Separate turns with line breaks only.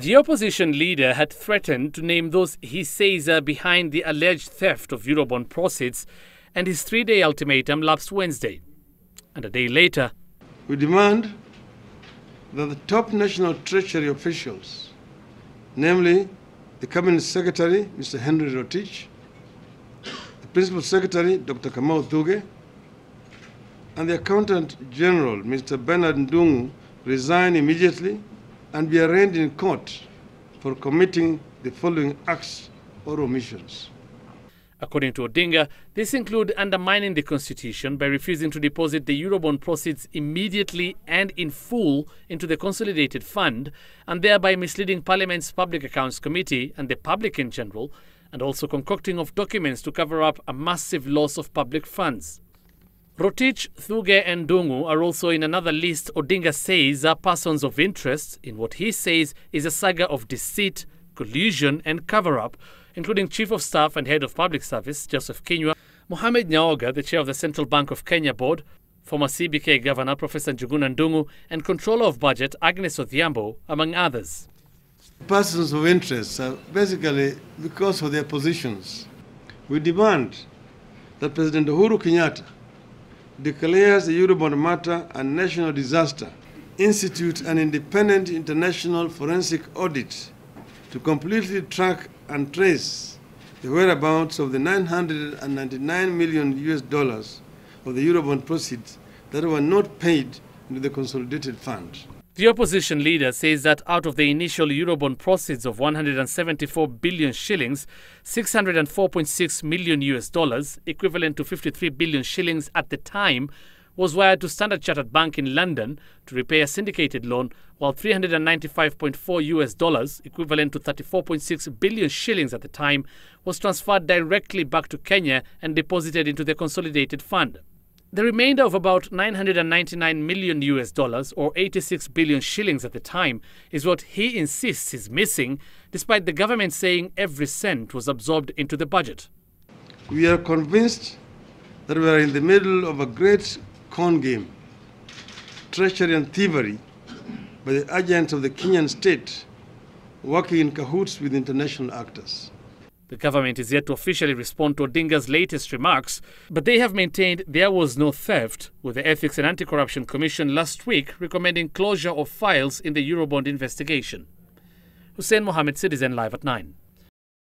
The opposition leader had threatened to name those he says are behind the alleged theft of Eurobond proceeds, and his 3-day ultimatum lapsed Wednesday. And a day later,
we demand that the top national Treasury officials, namely the Cabinet Secretary, Mr. Henry Rotich, the Principal Secretary, Dr. Kamau Thugge, and the Accountant General, Mr. Bernard Ndungu, resign immediately and be arraigned in court for committing the following acts or omissions.
According to Odinga, this include undermining the Constitution by refusing to deposit the Eurobond proceeds immediately and in full into the Consolidated Fund, and thereby misleading Parliament's Public Accounts Committee and the public in general, and also concocting of documents to cover up a massive loss of public funds. Rotich, Thugge and Ndungu are also in another list Odinga says are persons of interest in what he says is a saga of deceit, collusion and cover-up, including Chief of Staff and Head of Public Service Joseph Kinyua, Mohamed Nyaoga, the Chair of the Central Bank of Kenya Board, former CBK Governor Professor Njuguna Ndungu, and Controller of Budget Agnes Odhiambo, among others.
Persons of interest are basically because of their positions. We demand that President Uhuru Kenyatta declares the Eurobond matter a national disaster, institute an independent international forensic audit to completely track and trace the whereabouts of the $999 million of the Eurobond proceeds that were not paid into the Consolidated Fund.
The opposition leader says that out of the initial Eurobond proceeds of 174 billion shillings, 604.6 million equivalent to 53 billion shillings at the time, was wired to Standard Chartered Bank in London to repay a syndicated loan, while $395.4 equivalent to 34.6 billion shillings at the time, was transferred directly back to Kenya and deposited into the Consolidated Fund. The remainder of about $999 million or 86 billion shillings at the time is what he insists is missing, despite the government saying every cent was absorbed into the budget.
We are convinced that we are in the middle of a great con game, treachery and thievery by the agents of the Kenyan state working in cahoots with international actors.
The government is yet to officially respond to Odinga's latest remarks, but they have maintained there was no theft, with the Ethics and Anti-Corruption Commission last week recommending closure of files in the Eurobond investigation. Hussein Mohammed, Citizen Live at 9.